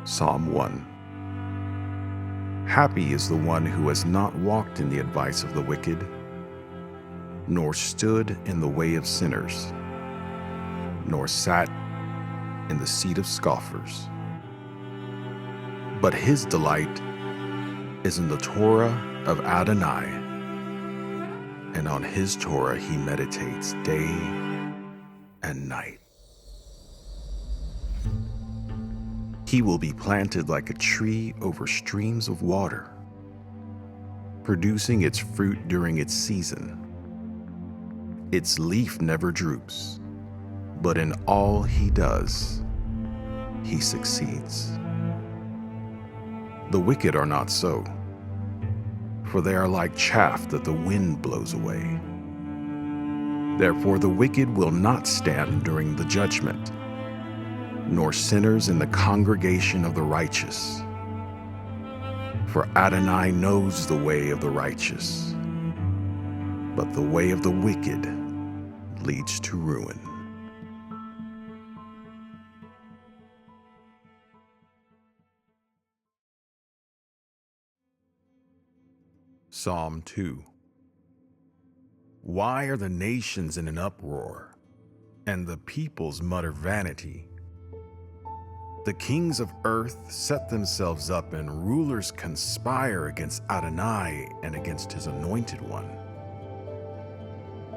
Psalm 1. Happy is the one who has not walked in the advice of the wicked, nor stood in the way of sinners, nor sat in the seat of scoffers. But his delight is in the Torah of Adonai, and on his Torah he meditates day and night. He will be planted like a tree over streams of water, producing its fruit during its season. Its leaf never droops, but in all he does, he succeeds. The wicked are not so, for they are like chaff that the wind blows away. Therefore the wicked will not stand during the judgment, nor sinners in the congregation of the righteous. For Adonai knows the way of the righteous, but the way of the wicked leads to ruin. Psalm 2. Why are the nations in an uproar, and the peoples mutter vanity? The kings of earth set themselves up, and rulers conspire against Adonai and against his anointed one.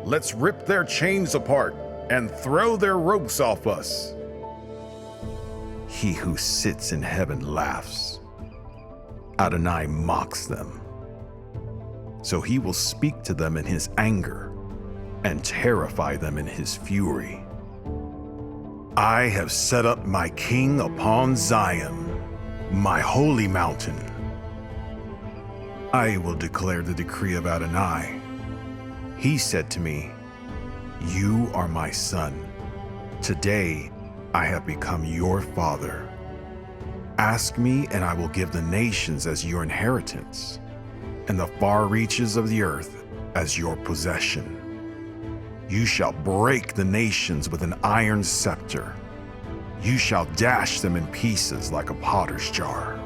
Let's rip their chains apart and throw their ropes off us. He who sits in heaven laughs. Adonai mocks them. So he will speak to them in his anger and terrify them in his fury. I have set up my king upon Zion, my holy mountain. I will declare the decree of Adonai. He said to me, "You are my son. Today I have become your father. Ask me, and I will give the nations as your inheritance, and the far reaches of the earth as your possession. You shall break the nations with an iron scepter. You shall dash them in pieces like a potter's jar.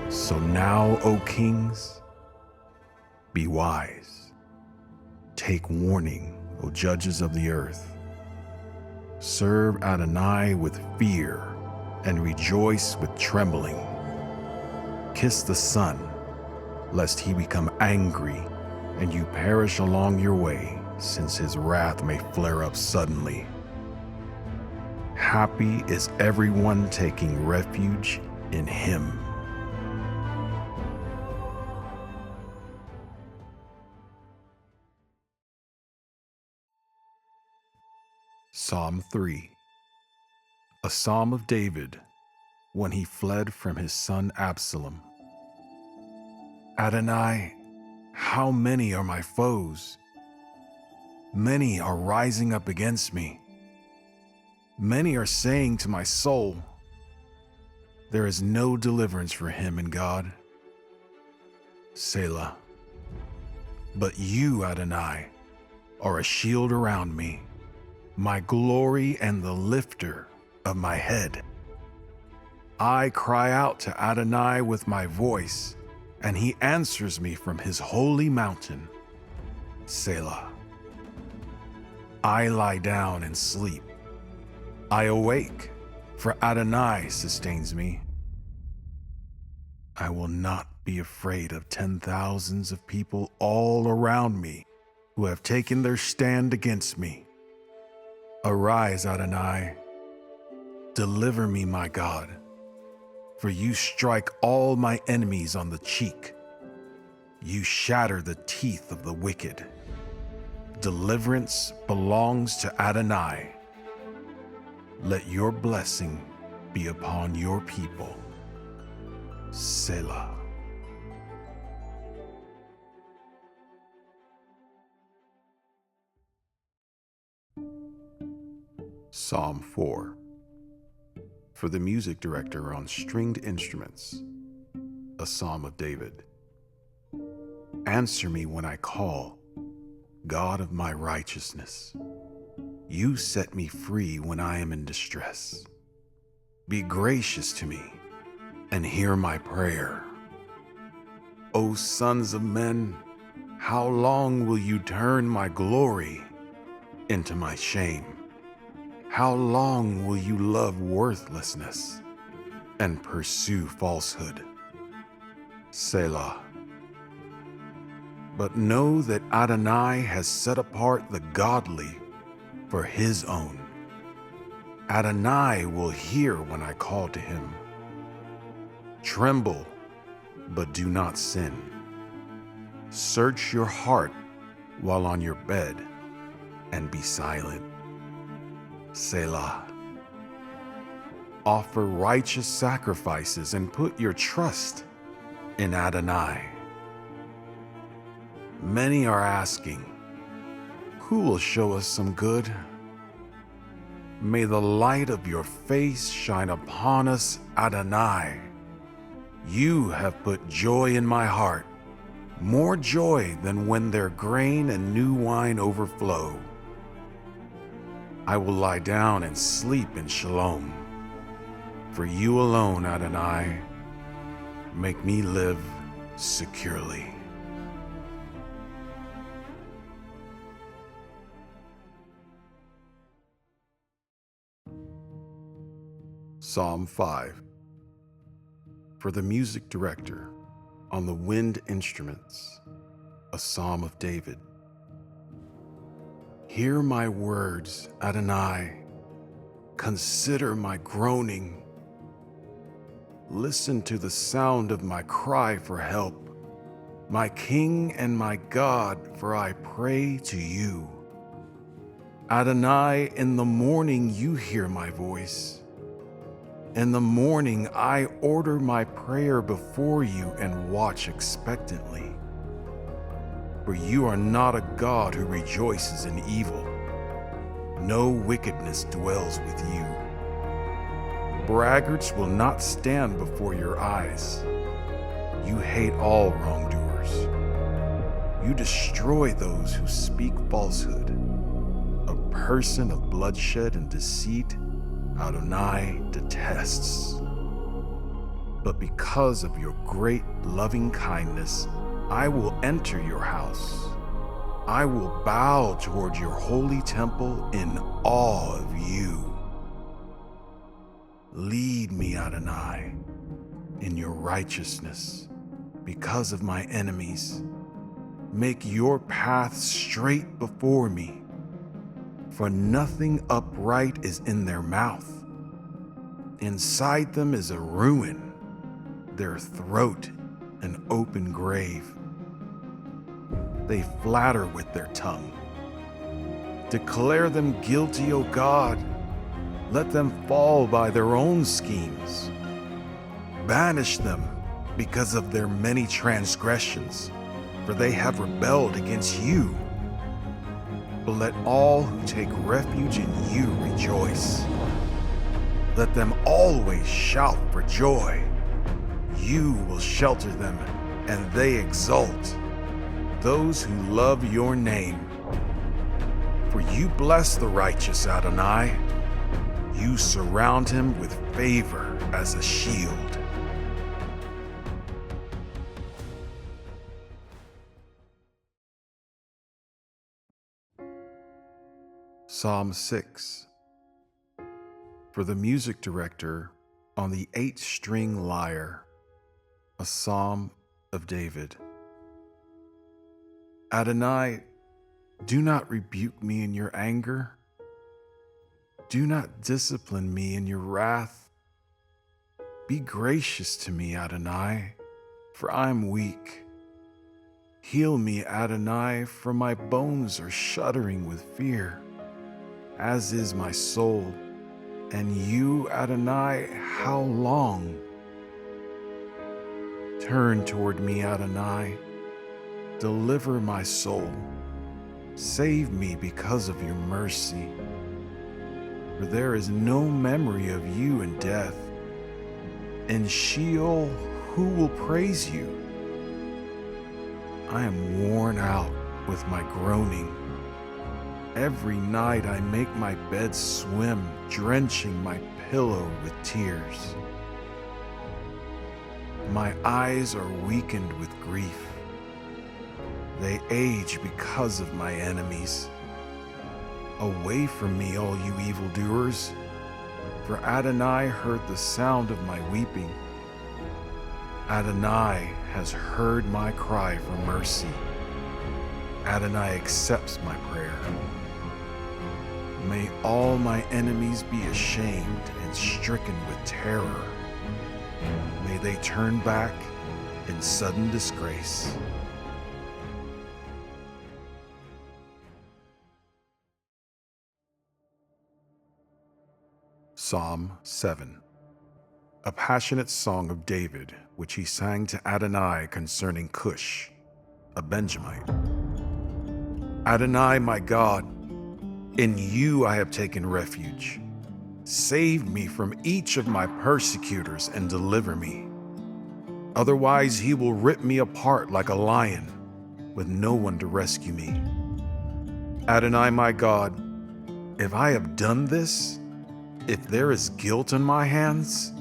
So now, O kings, be wise. Take warning, O judges of the earth. Serve Adonai with fear and rejoice with trembling. Kiss the Son, lest he become angry and you perish along your way, since his wrath may flare up suddenly. Happy is everyone taking refuge in him." Psalm 3. A psalm of David when he fled from his son Absalom. Adonai, how many are my foes? Many are rising up against me. Many are saying to my soul, "There is no deliverance for him in God." Selah. But you, Adonai, are a shield around me, my glory and the lifter of my head. I cry out to Adonai with my voice, and he answers me from his holy mountain. Selah. I lie down and sleep. I awake, for Adonai sustains me. I will not be afraid of 10,000s of people all around me who have taken their stand against me. Arise, Adonai. Deliver me, my God, for you strike all my enemies on the cheek. You shatter the teeth of the wicked. Deliverance belongs to Adonai. Let your blessing be upon your people. Selah. Psalm 4. For the music director on stringed instruments, a psalm of David. Answer me when I call, God of my righteousness. You set me free when I am in distress. Be gracious to me and hear my prayer. O sons of men, how long will you turn my glory into my shame? How long will you love worthlessness and pursue falsehood? Selah. But know that Adonai has set apart the godly for his own. Adonai will hear when I call to him. Tremble, but do not sin. Search your heart while on your bed and be silent. Selah. Offer righteous sacrifices and put your trust in Adonai. Many are asking, who will show us some good? May the light of your face shine upon us, Adonai. You have put joy in my heart, more joy than when their grain and new wine overflow. I will lie down and sleep in shalom. For you alone, Adonai, make me live securely. Psalm 5. For the music director on the wind instruments, a psalm of David. Hear my words, Adonai. Consider my groaning. Listen to the sound of my cry for help, my King and my God, for I pray to you. Adonai, in the morning you hear my voice. In the morning I order my prayer before you and watch expectantly. For you are not a God who rejoices in evil. No wickedness dwells with you. Braggarts will not stand before your eyes. You hate all wrongdoers. You destroy those who speak falsehood. A person of bloodshed and deceit Adonai detests. But because of your great loving kindness, I will enter your house. I will bow toward your holy temple in awe of you. Lead me, Adonai, in your righteousness because of my enemies. Make your path straight before me. For nothing upright is in their mouth. Inside them is a ruin, their throat an open grave. They flatter with their tongue. Declare them guilty, O God. Let them fall by their own schemes. Banish them because of their many transgressions, for they have rebelled against you. But let all who take refuge in you rejoice. Let them always shout for joy. You will shelter them, and they exult, those who love your name. For you bless the righteous, Adonai. You surround him with favor as a shield. Psalm 6. For the music director on the 8-string lyre, a psalm of David. Adonai, do not rebuke me in your anger. Do not discipline me in your wrath. Be gracious to me, Adonai, for I am weak. Heal me, Adonai, for my bones are shuddering with fear, as is my soul. And you, Adonai, how long? Turn toward me, Adonai. Deliver my soul. Save me because of your mercy. For there is no memory of you in death. In Sheol, who will praise you? I am worn out with my groaning. Every night I make my bed swim, drenching my pillow with tears. My eyes are weakened with grief. They age because of my enemies. Away from me, all you evildoers, for Adonai heard the sound of my weeping. Adonai has heard my cry for mercy. Adonai accepts my prayer. May all my enemies be ashamed and stricken with terror. May they turn back in sudden disgrace. Psalm 7. A passionate song of David, which he sang to Adonai concerning Cush, a Benjamite. Adonai, my God, in you I have taken refuge. Save me from each of my persecutors and deliver me. Otherwise he will rip me apart like a lion, with no one to rescue me. Adonai, my God, if I have done this, if there is guilt on my hands,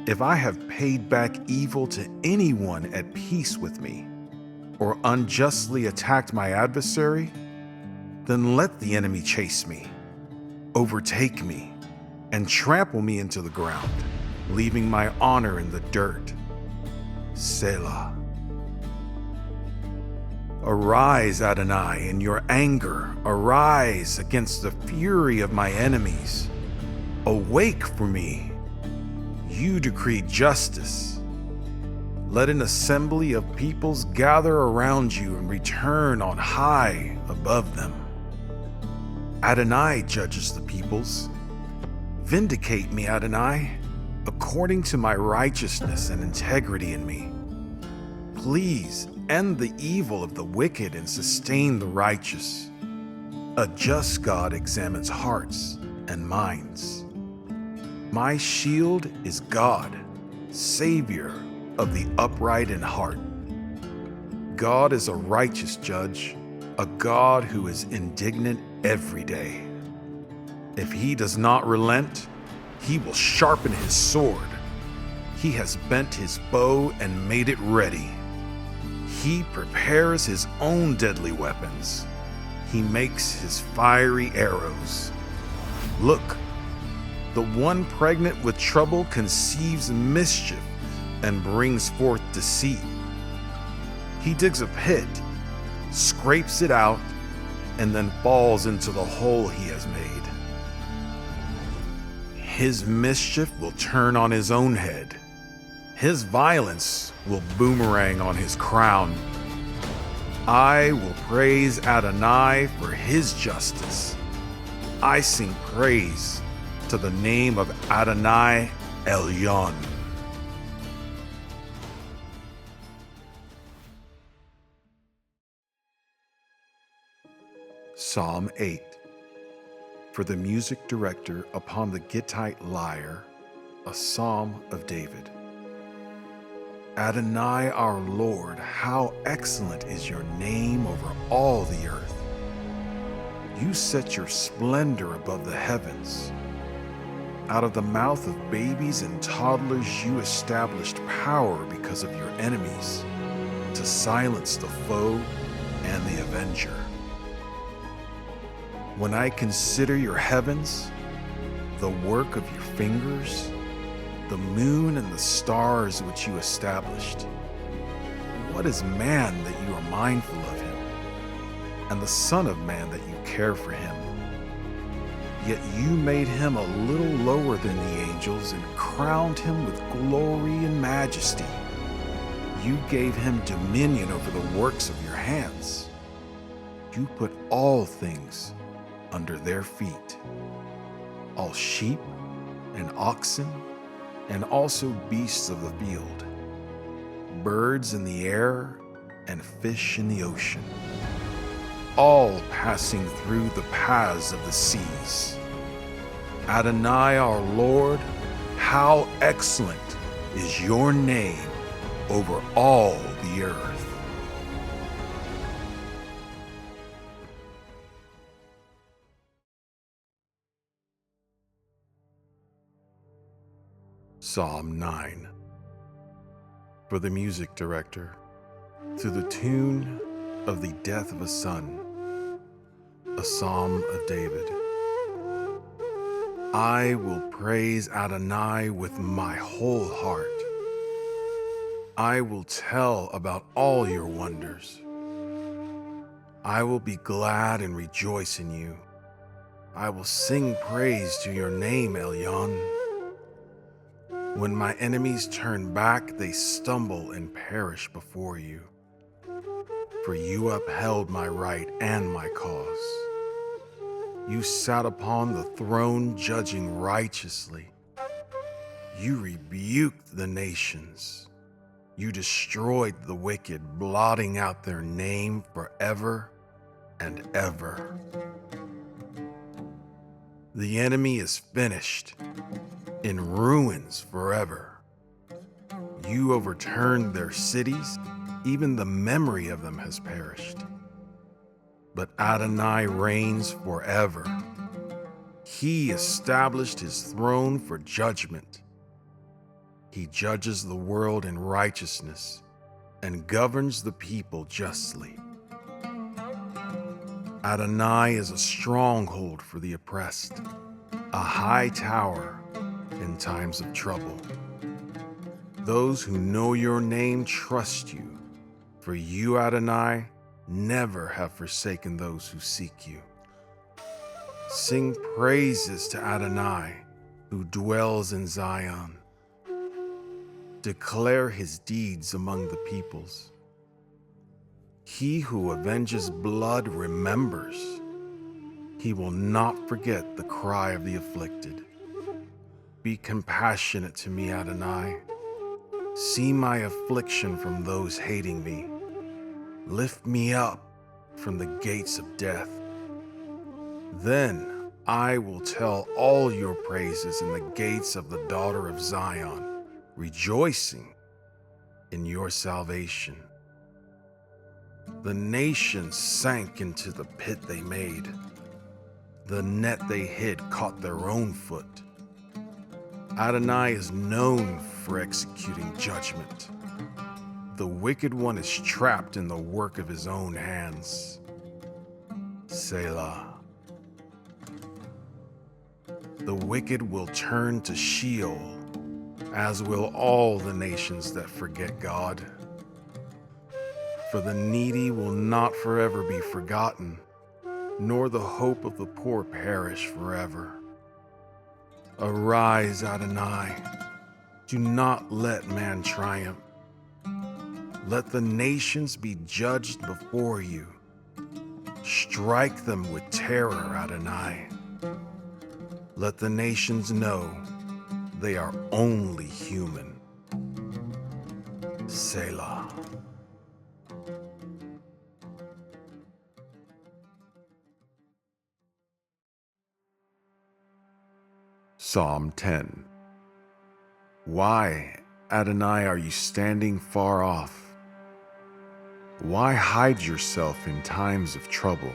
if I have paid back evil to anyone at peace with me, or unjustly attacked my adversary, then let the enemy chase me, overtake me, and trample me into the ground, leaving my honor in the dirt. Selah. Arise, Adonai, in your anger. Arise against the fury of my enemies. Awake for me. You decree justice. Let an assembly of peoples gather around you and return on high above them. Adonai judges the peoples. Vindicate me, Adonai, according to my righteousness and integrity in me. Please end the evil of the wicked and sustain the righteous. A just God examines hearts and minds. My shield is God, Savior of the upright in heart. God is a righteous judge, a God who is indignant every day. If he does not relent, he will sharpen his sword. He has bent his bow and made it ready. He prepares his own deadly weapons. He makes his fiery arrows. Look, the one pregnant with trouble conceives mischief and brings forth deceit. He digs a pit, scrapes it out, and then falls into the hole he has made. His mischief will turn on his own head. His violence will boomerang on his crown. I will praise Adonai for his justice. I sing praise to the name of Adonai Elyon. Psalm 8. For the music director upon the Gittite lyre, a psalm of David. Adonai our Lord, how excellent is your name over all the earth. You set your splendor above the heavens. Out of the mouth of babies and toddlers you established power because of your enemies, to silence the foe and the avenger. When I consider your heavens, the work of your fingers, the moon and the stars which you established, what is man that you are mindful of him, and the Son of Man that you care for him? Yet you made him a little lower than the angels and crowned him with glory and majesty. You gave him dominion over the works of your hands. You put all things under their feet, all sheep and oxen, and also beasts of the field, birds in the air and fish in the ocean, all passing through the paths of the seas. Adonai our Lord, how excellent is your name over all the earth. Psalm 9. For the music director, to the tune of the death of a son, a psalm of David. I will praise Adonai with my whole heart. I will tell about all your wonders. I will be glad and rejoice in you. I will sing praise to your name, Elyon. When my enemies turn back, they stumble and perish before you. For you upheld my right and my cause. You sat upon the throne judging righteously. You rebuked the nations. You destroyed the wicked, blotting out their name forever and ever. The enemy is finished, in ruins forever. You overturned their cities, even the memory of them has perished. But Adonai reigns forever. He established his throne for judgment. He judges the world in righteousness and governs the people justly. Adonai is a stronghold for the oppressed, a high tower in times of trouble. Those who know your name trust you, for you, Adonai, never have forsaken those who seek you. Sing praises to Adonai, who dwells in Zion. Declare his deeds among the peoples. He who avenges blood remembers. He will not forget the cry of the afflicted. Be compassionate to me, Adonai. See my affliction from those hating me. Lift me up from the gates of death. Then I will tell all your praises in the gates of the daughter of Zion, rejoicing in your salvation. The nations sank into the pit they made. The net they hid caught their own foot. Adonai is known for executing judgment. The wicked one is trapped in the work of his own hands. Selah. The wicked will turn to Sheol, as will all the nations that forget God. For the needy will not forever be forgotten, nor the hope of the poor perish forever. Arise, Adonai. Do not let man triumph. Let the nations be judged before you. Strike them with terror, Adonai. Let the nations know they are only human. Selah. Psalm 10. Why, Adonai, are you standing far off? Why hide yourself in times of trouble?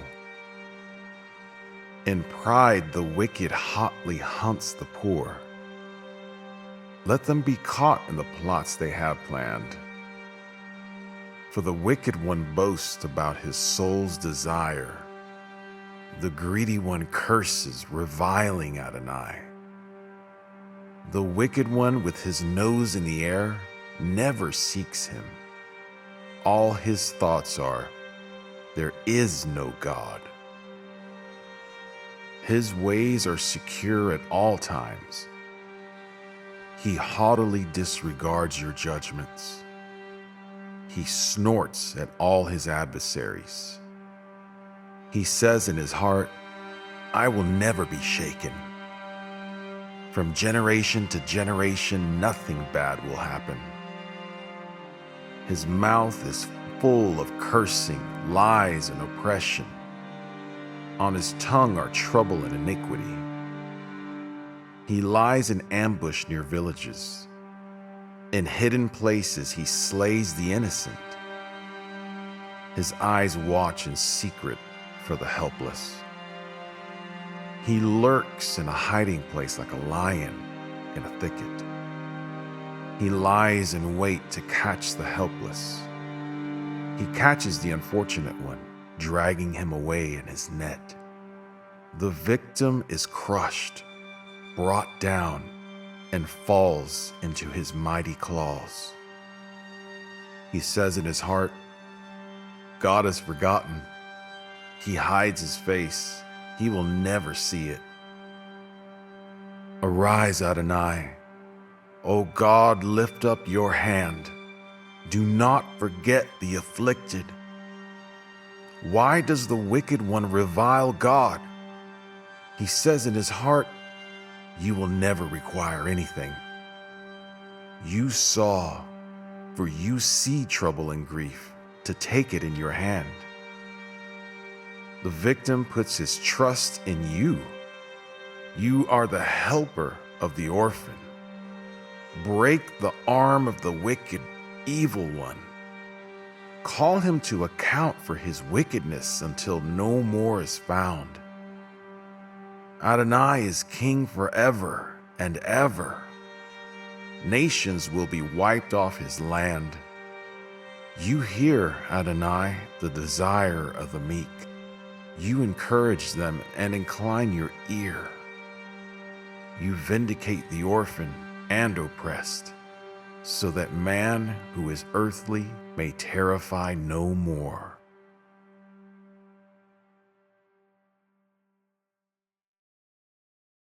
In pride, the wicked hotly hunts the poor. Let them be caught in the plots they have planned. For the wicked one boasts about his soul's desire. The greedy one curses, reviling Adonai. The wicked one with his nose in the air never seeks him. All his thoughts are, there is no God. His ways are secure at all times. He haughtily disregards your judgments. He snorts at all his adversaries. He says in his heart, I will never be shaken. From generation to generation, nothing bad will happen. His mouth is full of cursing, lies, and oppression. On his tongue are trouble and iniquity. He lies in ambush near villages. In hidden places he slays the innocent. His eyes watch in secret for the helpless. He lurks in a hiding place like a lion in a thicket. He lies in wait to catch the helpless. He catches the unfortunate one, dragging him away in his net. The victim is crushed, brought down, and falls into his mighty claws. He says in his heart, God has forgotten. He hides his face. He will never see it. Arise, Adonai. O God, lift up your hand. Do not forget the afflicted. Why does the wicked one revile God? He says in his heart, you will never require anything. You saw, for you see trouble and grief, to take it in your hand. The victim puts his trust in you. You are the helper of the orphan. Break the arm of the wicked, evil one. Call him to account for his wickedness until no more is found. Adonai is king forever and ever. Nations will be wiped off his land. You hear, Adonai, the desire of the meek. You encourage them and incline your ear. You vindicate the orphan and oppressed, so that man who is earthly may terrify no more.